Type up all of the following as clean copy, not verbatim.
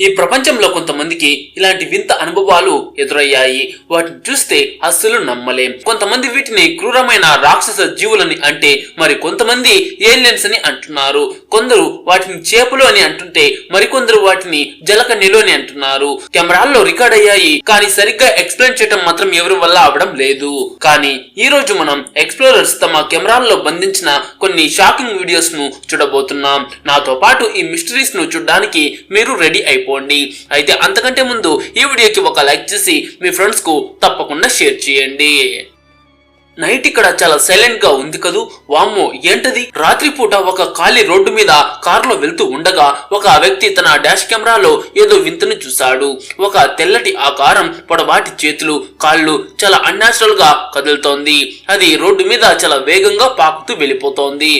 ఈ ప్రపంచంలో కొంతమందికి ఇలాంటి వింత అనుభవాలు ఎదురయ్యాయి. వాటిని చూస్తే అస్సలు నమ్మలేం. కొంతమంది వీటిని క్రూరమైన రాక్షస జీవులని అంటే మరి కొంతమంది ఏలియన్స్ అని అంటున్నారు. కొందరు వాటిని చేపలు అని అంటుంటే మరికొందరు వాటిని జలకన్యలు అని అంటున్నారు. కెమెరాల్లో రికార్డ్ అయ్యాయి, కానీ సరిగ్గా ఎక్స్ప్లెయిన్ చేయడం మాత్రం ఎవరి వల్ల అవడం లేదు. కానీ ఈ రోజు మనం ఎక్స్ప్లోరర్స్ తమ కెమెరాల్లో బంధించిన కొన్ని షాకింగ్ వీడియోస్ ను చూడబోతున్నాం. నాతో పాటు ఈ మిస్టరీస్ ను చూడడానికి మీరు రెడీ అయిపోండి. అయితే అంతకంటే ముందు ఈ వీడియోకి ఒక లైక్ చేసి మీ ఫ్రెండ్స్ కు తప్పకుండా షేర్ చేయండి. నైట్ ఇక్కడ చాలా సైలెంట్ గా ఉంది కదూ. వామ్మో ఏంటది? రాత్రిపూట ఒక ఖాళీ రోడ్డు మీద కారులో వెళ్తూ ఉండగా ఒక వ్యక్తి తన డాష్ కెమెరాలో ఏదో వింతను చూశాడు. ఒక తెల్లటి ఆకారం, పొడవాటి చేతులు, కాళ్ళు చాలా అన్యాచురల్ గా కదులుతోంది. అది రోడ్డు మీద చాలా వేగంగా పాకుతూ వెళ్ళిపోతోంది.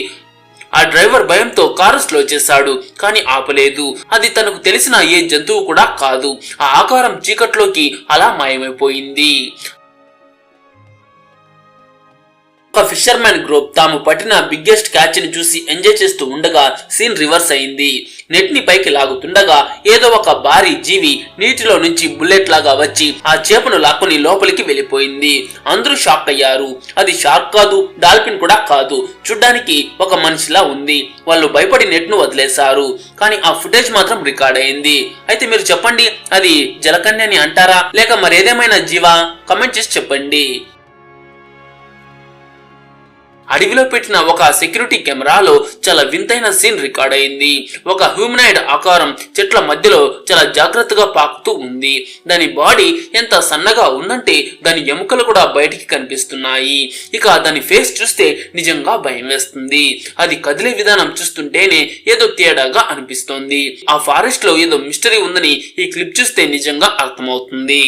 ఆ డ్రైవర్ భయంతో కారు స్లో చేశాడు, కానీ ఆపలేదు. అది తనకు తెలిసిన ఏ జంతువు కూడా కాదు. ఆ ఆకారం చీకట్లోకి అలా మాయమైపోయింది. ఒక ఫిషర్ మ్యాన్ గ్రూప్ తాము పట్టిన బిగ్గెస్ట్ క్యాచ్ ని చూసి ఎంజాయ్ చేస్తూ ఉండగా సీన్ రివర్స్ అయింది. నెట్ ని పైకి లాగుతుండగా ఏదో ఒక భారీ జీవి నీటిలో నుంచి బుల్లెట్ లాగా వచ్చి ఆ చేపను లాక్కుని లోపలికి వెళ్ళిపోయింది. అందరూ షాక్ అయ్యారు. అది షార్క్ కాదు, డాల్ఫిన్ కూడా కాదు, చూడ్డానికి ఒక మనిషిలా ఉంది. వాళ్ళు భయపడి నెట్ ను వదిలేశారు. కానీ ఆ ఫుటేజ్ మాత్రం రికార్డ్ అయింది. అయితే మీరు చెప్పండి, అది జలకన్య అని అంటారా లేక మరేదేమైనా జీవా? కమెంట్ చేసి చెప్పండి. అడవిలో పెట్టిన ఒక సెక్యూరిటీ కెమెరాలో చాలా వింతైన సీన్ రికార్డ్ అయింది. ఒక హ్యూమనాయిడ్ ఆకారం చెట్ల మధ్యలో చాలా జాగ్రత్తగా పాకుతూ ఉంది. దాని బాడీ ఎంత సన్నగా ఉందంటే దాని ఎముకలు కూడా బయటికి కనిపిస్తున్నాయి. ఇక దాని ఫేస్ చూస్తే నిజంగా భయం వేస్తుంది. అది కదిలే విధానం చూస్తుంటేనే ఏదో తేడాగా అనిపిస్తోంది. ఆ ఫారెస్ట్ లో ఏదో మిస్టరీ ఉందని ఈ క్లిప్ చూస్తే నిజంగా అర్థమవుతుంది.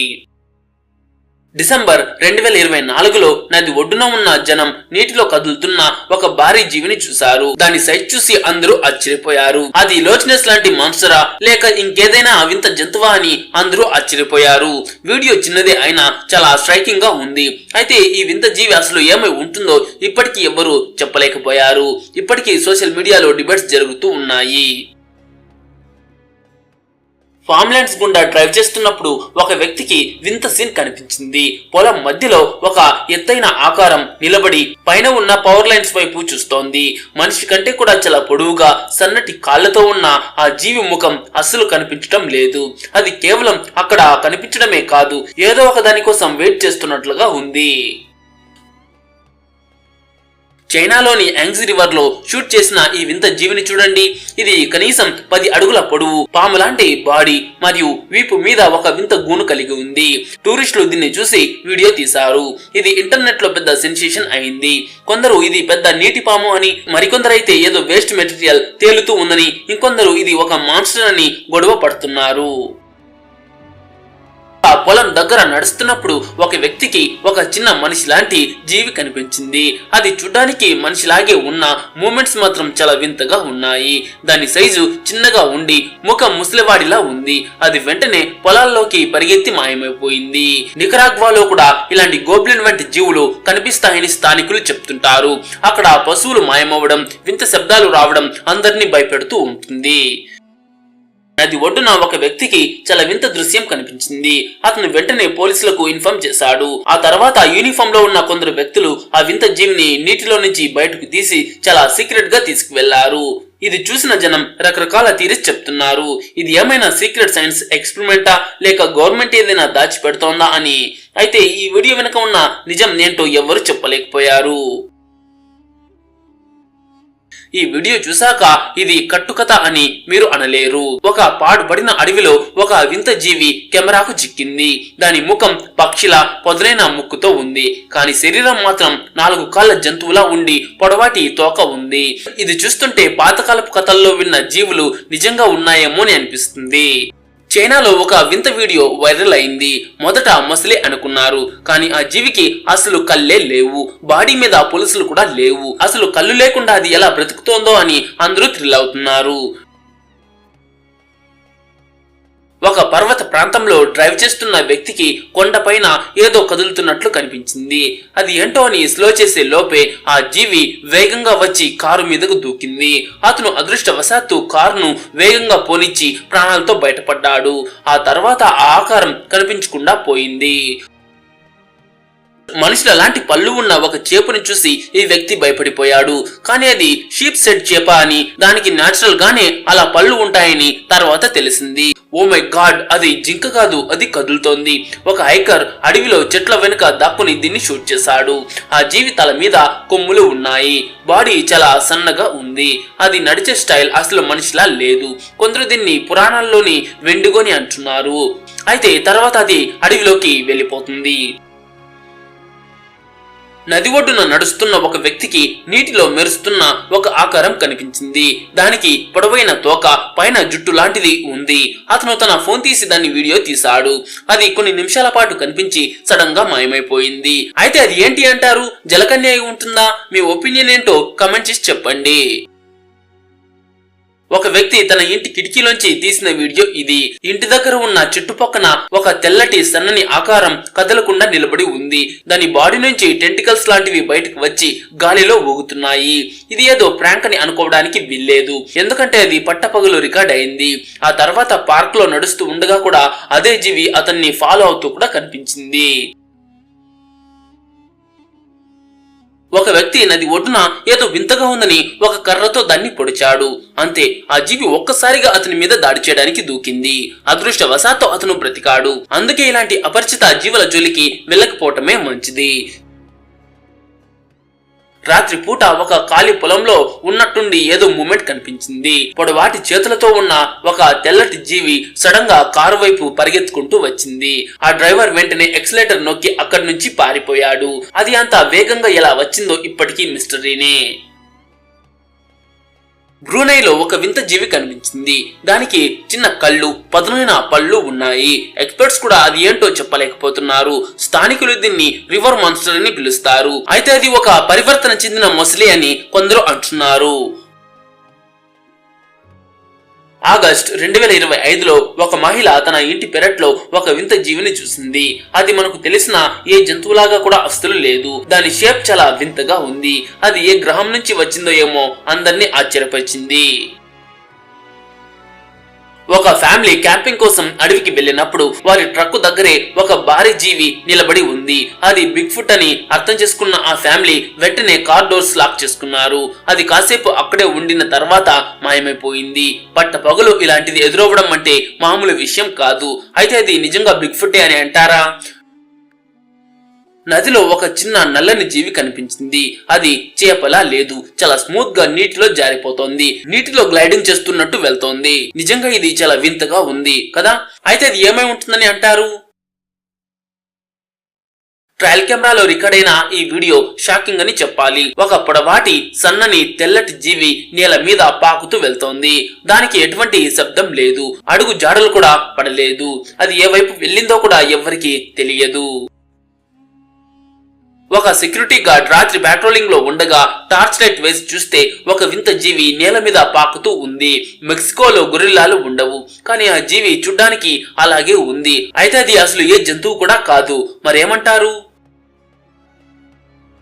డిసెంబర్ 2024లో నది ఒడ్డున ఉన్న జనం నీటిలో కదులుతున్న ఒక భారీ జీవిని చూశారు. దాని సైజ్ చూసి అందరూ ఆశ్చర్యపోయారు. అది లోచ్నెస్ లాంటి మాన్స్టరా లేక ఇంకేదైనా వింత జంతువా అని అందరూ ఆశ్చర్యపోయారు. వీడియో చిన్నదే అయినా చాలా స్ట్రైకింగ్ గా ఉంది. అయితే ఈ వింత జీవి అసలు ఏమై ఉంటుందో ఇప్పటికీ ఎవ్వరూ చెప్పలేకపోయారు. ఇప్పటికీ సోషల్ మీడియాలో డిబేట్స్ జరుగుతూ ఉన్నాయి. ఫార్మ్లాండ్స్ గుండా డ్రైవ్ చేస్తున్నప్పుడు ఒక వ్యక్తికి వింత సీన్ కనిపించింది. పొలం మధ్యలో ఒక ఎత్తైన ఆకారం నిలబడి పైన ఉన్న పవర్ లైన్స్ వైపు చూస్తోంది. మనిషి కంటే కూడా చాలా పొడవుగా సన్నటి కాళ్లతో ఉన్న ఆ జీవి ముఖం అస్సలు కనిపించడం లేదు. అది కేవలం అక్కడ కనిపించడమే కాదు, ఏదో ఒక దాని కోసం వెయిట్ చేస్తున్నట్లుగా ఉంది. చైనాలోని యాంగ్జీ రివర్ లో షూట్ చేసిన ఈ వింత జీవిని చూడండి. ఇది కనీసం 10 అడుగుల పొడవు, పాము లాంటి బాడీ మరియు వీపు మీద ఒక వింత గూను కలిగి ఉంది. టూరిస్టులు దీన్ని చూసి వీడియో తీశారు. ఇది ఇంటర్నెట్ లో పెద్ద సెన్సేషన్ అయింది. కొందరు ఇది పెద్ద నీటి పాము అని, మరికొందరైతే ఏదో వేస్ట్ మెటీరియల్ తేలుతూ ఉందని, ఇంకొందరు ఇది ఒక మాన్స్టర్ అని గొడవ పడుతున్నారు. ఆ పొలం దగ్గర నడుస్తున్నప్పుడు ఒక వ్యక్తికి ఒక చిన్న మనిషి లాంటి జీవి కనిపించింది. అది చూడ్డానికి మనిషిలాగే ఉన్న మూమెంట్స్ మాత్రం చాలా వింతగా ఉన్నాయి. దాని సైజు చిన్నగా ఉండి ముఖం ముసలివాడిలా ఉంది. అది వెంటనే పొలాల్లోకి పరిగెత్తి మాయమైపోయింది. నికరాగ్వాలో కూడా ఇలాంటి గోబ్లిన్ వంటి జీవులు కనిపిస్తాయని స్థానికులు చెప్తుంటారు. అక్కడ పశువులు మాయమవ్వడం, వింత శబ్దాలు రావడం అందరినీ భయపెడుతూ ఉంటుంది. నది ఒడ్డున ఒక వ్యక్తికి చాలా వింత దృశ్యం కనిపించింది. అతను వెంటనే పోలీసులకు ఇన్ఫార్మ్ చేశాడు. ఆ తర్వాత యూనిఫామ్ లో ఉన్న కొందరు వ్యక్తులు ఆ వింత జీవిని నీటిలో నుంచి బయటకు తీసి చాలా సీక్రెట్ గా తీసుకువెళ్లారు. ఇది చూసిన జనం రకరకాల థియరీస్ చెప్తున్నారు. ఇది ఏమైనా సీక్రెట్ సైన్స్ ఎక్స్పెరిమెంటా లేక గవర్నమెంట్ ఏదైనా దాచి పెడుతోందా అని. అయితే ఈ వీడియో వెనుక ఉన్న నిజం ఏంటో ఎవ్వరూ చెప్పలేకపోయారు. ఈ వీడియో చూశాక ఇది కట్టుకథ అని మీరు అనలేరు. ఒక పాడుపడిన అడవిలో ఒక వింత జీవి కెమెరాకు చిక్కింది. దాని ముఖం పక్షిలా పొదలైన ముక్కుతో ఉంది, కానీ శరీరం మాత్రం 4 కాళ్ల జంతువులా ఉండి పొడవాటి తోక ఉంది. ఇది చూస్తుంటే పాతకాలపు కథల్లో విన్న జీవులు నిజంగా ఉన్నాయేమో అని అనిపిస్తుంది. చైనాలో ఒక వింత వీడియో వైరల్ అయింది. మొదట మొసలి అనుకున్నారు, కానీ ఆ జీవికి అసలు కళ్ళే లేవు. బాడీ మీద పొలుసులు కూడా లేవు. అసలు కళ్ళు లేకుండా అది ఎలా బ్రతుకుతోందో అని అందరూ థ్రిల్ అవుతున్నారు. ఒక పర్వత ప్రాంతంలో డ్రైవ్ చేస్తున్న వ్యక్తికి కొండపైన ఏదో కదులుతున్నట్లు కనిపించింది. అది ఏంటో అని స్లో చేసే లోపే ఆ జీవి వేగంగా వచ్చి కారు మీదకు దూకింది. అతను అదృష్టవశాత్తు కారును వేగంగా పోనిచ్చి ప్రాణాలతో బయటపడ్డాడు. ఆ తర్వాత ఆ ఆకారం కనిపించకుండా పోయింది. మనుషుల లాంటి పళ్ళు ఉన్న ఒక చేపని చూసి ఈ వ్యక్తి భయపడిపోయాడు. కానీ అది షీప్ సెడ్ చేప అని, దానికి న్యాచురల్ గానే అలా పళ్ళు ఉంటాయని తర్వాత తెలిసింది. ఓ మై గాడ్, అది జింక కాదు, అది కదులుతోంది. ఒక హైకర్ అడవిలో చెట్ల వెనుక దాక్కుని దీన్ని షూట్ చేశాడు. ఆ జీవి తల మీద కొమ్ములు ఉన్నాయి. బాడీ చాలా సన్నగా ఉంది. అది నడిచే స్టైల్ అసలు మనిషిలా లేదు. కొందరు దీన్ని పురాణాల్లోని వెండిగోని అంటున్నారు. అయితే తర్వాత అది అడవిలోకి వెళ్ళిపోతుంది. నది ఒడ్డున నడుస్తున్న ఒక వ్యక్తికి నీటిలో మెరుస్తున్న ఒక ఆకారం కనిపించింది. దానికి పొడవైన తోక, పైన జుట్టు లాంటిది ఉంది. అతను తన ఫోన్ తీసి దాన్ని వీడియో తీశాడు. అది కొన్ని నిమిషాల పాటు కనిపించి సడన్ గా మాయమైపోయింది. అయితే అది ఏంటి అంటారు? జలకన్య అయి ఉంటుందా? మీ ఒపీనియన్ ఏంటో కమెంట్ చేసి చెప్పండి. ఒక వ్యక్తి తన ఇంటి కిటికీలోంచి తీసిన వీడియో ఇది. ఇంటి దగ్గర ఉన్న చుట్టుపక్కన ఒక తెల్లటి సన్నని ఆకారం కదలకుండా నిలబడి ఉంది. దాని బాడీ నుంచి టెంటికల్స్ లాంటివి బయటకు వచ్చి గాలిలో ఊగుతున్నాయి. ఇది ఏదో ప్రాంక్ అని అనుకోవడానికి వీల్లేదు, ఎందుకంటే అది పట్టపగలు రికార్డ్ అయింది. ఆ తర్వాత పార్క్ లో నడుస్తూ ఉండగా కూడా అదే జీవి అతన్ని ఫాలో అవుతూ కూడా కనిపించింది. ఒక వ్యక్తి నది ఒడ్డున ఏదో వింతగా ఉందని ఒక కర్రతో దాన్ని పొడిచాడు. అంతే, ఆ జీవి ఒక్కసారిగా అతని మీద దాడి చేయడానికి దూకింది. అదృష్టవశాత్తు అతను బ్రతికాడు. అందుకే ఇలాంటి అపరిచిత జీవుల జోలికి వెళ్ళకపోవటమే మంచిది. రాత్రి పూట ఒక ఖాళీ పొలంలో ఉన్నట్టుండి ఏదో మూమెంట్ కనిపించింది. పొడవాటి చేతులతో ఉన్న ఒక తెల్లటి జీవి సడన్ గా కారు వైపు పరిగెత్తుకుంటూ వచ్చింది. ఆ డ్రైవర్ వెంటనే ఎక్సలేటర్ నొక్కి అక్కడి నుంచి పారిపోయాడు. అది అంత వేగంగా ఎలా వచ్చిందో ఇప్పటికీ మిస్టరీనే. బ్రూనైలో ఒక వింత జీవి కనిపించింది. దానికి చిన్న కళ్ళు, పదునైన పళ్ళు ఉన్నాయి. ఎక్స్పర్ట్స్ కూడా అది ఏంటో చెప్పలేకపోతున్నారు. స్థానికులు దీన్ని రివర్ మాన్స్టర్ అని పిలుస్తారు. అయితే అది ఒక పరివర్తన చెందిన మొసలి అని కొందరు అంటున్నారు. ఆగస్టు 2025లో ఒక మహిళ తన ఇంటి పెరట్లో ఒక వింత జీవిని చూసింది. అది మనకు తెలిసిన ఏ జంతువులాగా కూడా అస్సలు లేదు. దాని షేప్ చాలా వింతగా ఉంది. అది ఏ గ్రహం నుంచి వచ్చిందో ఏమో అందరినీ ఆశ్చర్యపరిచింది. ఒక ఫ్యామిలీ క్యాంపింగ్ కోసం అడవికి వెళ్ళినప్పుడు వారి ట్రక్ దగ్గరే ఒక భారీ జీవి నిలబడి ఉంది. అది బిగ్ ఫుట్ అని అర్థం చేసుకున్న ఆ ఫ్యామిలీ వెంటనే కార్ డోర్స్ లాక్ చేసుకున్నారు. అది కాసేపు అక్కడే ఉండిన తర్వాత మాయమైపోయింది. పట్టపగలు ఇలాంటిది ఎదురవ్వడం అంటే మామూలు విషయం కాదు. అయితే అది నిజంగా బిగ్ ఫుట్టే అని అంటారా? నదిలో ఒక చిన్న నల్లని జీవి కనిపించింది. అది చేపలా లేదు, చాలా స్మూత్ గా నీటిలో జారిపోతోంది. నీటిలో గ్లైడింగ్ చేస్తున్నట్టు వెళ్తోంది. నిజంగా ఇది చాలా వింతగా ఉంది కదా. అయితే అది ఏమై ఉంటుందని అంటారు? ట్రయల్ కెమెరాలో రికార్డ్ అయిన ఈ వీడియో షాకింగ్ అని చెప్పాలి. ఒక పొడవాటి సన్నని తెల్లటి జీవి నేల మీద పాకుతూ వెళ్తోంది. దానికి ఎటువంటి శబ్దం లేదు, అడుగు జాడలు కూడా పడలేదు. అది ఏ వైపు వెళ్ళిందో కూడా ఎవ్వరికీ తెలియదు. ఒక సెక్యూరిటీ గార్డ్ రాత్రి పెట్రోలింగ్ లో ఉండగా టార్చ్ లైట్ వేసి చూస్తే ఒక వింత జీవి నేల మీద పాకుతూ ఉంది. మెక్సికోలో గొరిల్లాలు ఉండవు, కానీ ఆ జీవి చూడ్డానికి అలాగే ఉంది. అయితే అది అసలు ఏ జంతువు కూడా కాదు. మరేమంటారు?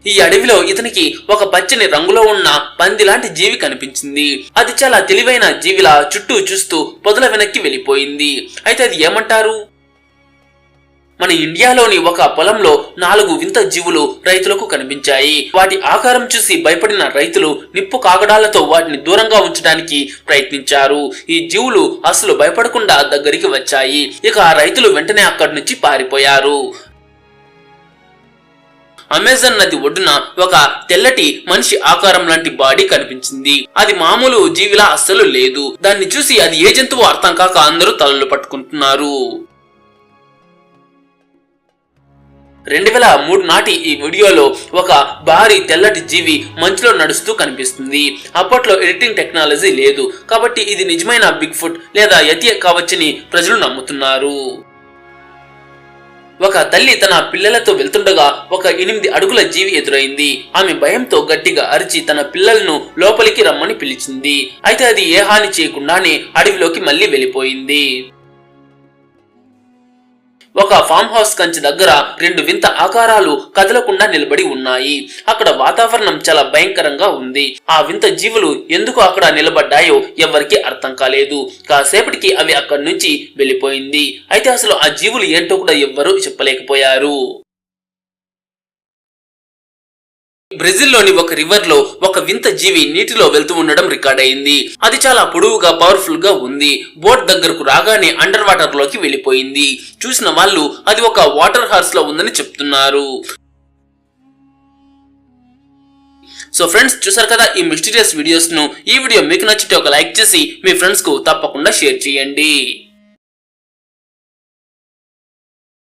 ఈ అడవిలో ఇతనికి ఒక పచ్చని రంగులో ఉన్న పంది లాంటి జీవి కనిపించింది. అది చాలా తెలివైన జీవిలా చుట్టూ చూస్తూ పొదల వెనక్కి వెళ్ళిపోయింది. అయితే అది ఏమంటారు? మన ఇండియాలోని ఒక పొలంలో 4 వింత జీవులు రైతులకు కనిపించాయి. వాటి ఆకారం చూసి భయపడిన రైతులు నిప్పు కాగడాలతో వాటిని దూరంగా ఉంచడానికి ప్రయత్నించారు. ఈ జీవులు అసలు భయపడకుండా దగ్గరికి వచ్చాయి. ఇక ఆ రైతులు వెంటనే అక్కడి నుంచి పారిపోయారు. అమెజాన్ నది ఒడ్డున ఒక తెల్లటి మనిషి ఆకారం లాంటి బాడీ కనిపించింది. అది మామూలు జీవిలా అస్సలు లేదు. దాన్ని చూసి అది ఏ జంతువు అర్థం కాక అందరూ తలలు పట్టుకుంటున్నారు. 2003 నాటి ఈ వీడియోలో ఒక భారీ తెల్లటి జీవి మంచులో నడుస్తూ కనిపిస్తుంది. అప్పట్లో ఎడిటింగ్ టెక్నాలజీ లేదు, కాబట్టి ఇది నిజమైన బిగ్ ఫుట్ లేదా యతి కావచ్చని ప్రజలు నమ్ముతున్నారు. ఒక తల్లి తన పిల్లలతో వెళ్తుండగా ఒక 8 అడుగుల జీవి ఎదురైంది. ఆమె భయంతో గట్టిగా అరిచి తన పిల్లలను లోపలికి రమ్మని పిలిచింది. అయితే అది ఏ హాని చేయకుండానే అడవిలోకి మళ్లీ వెళ్ళిపోయింది. ఒక ఫామ్ హౌస్ కంచి దగ్గర రెండు వింత ఆకారాలు కదలకుండా నిలబడి ఉన్నాయి. అక్కడ వాతావరణం చాలా భయంకరంగా ఉంది. ఆ వింత జీవులు ఎందుకు అక్కడ నిలబడ్డాయో ఎవరికి అర్థం కాలేదు. కాసేపటికి అవి అక్కడి నుంచి వెళ్లిపోయింది. అయితే అసలు ఆ జీవులు ఏంటో కూడా ఎవ్వరూ చెప్పలేకపోయారు. బ్రెజిల్లోని ఒక రివర్ లో ఒక వింత జీవి నీటిలో వెళ్తూ ఉండడం రికార్డ్ అయింది. అది చాలా పొడవుగా పవర్ఫుల్ గా ఉంది. బోట్ దగ్గరకు రాగానే అండర్ వాటర్ లోకి వెళ్లిపోయింది. చూసిన వాళ్ళు అది ఒక వాటర్ హార్స్ లో ఉందని చెప్తున్నారు. సో ఫ్రెండ్స్, చూసారు కదా ఈ మిస్టీరియస్ వీడియోస్ ను. ఈ వీడియో మీకు నచ్చితే ఒక లైక్ చేసి మీ ఫ్రెండ్స్ కు తప్పకుండా షేర్ చేయండి.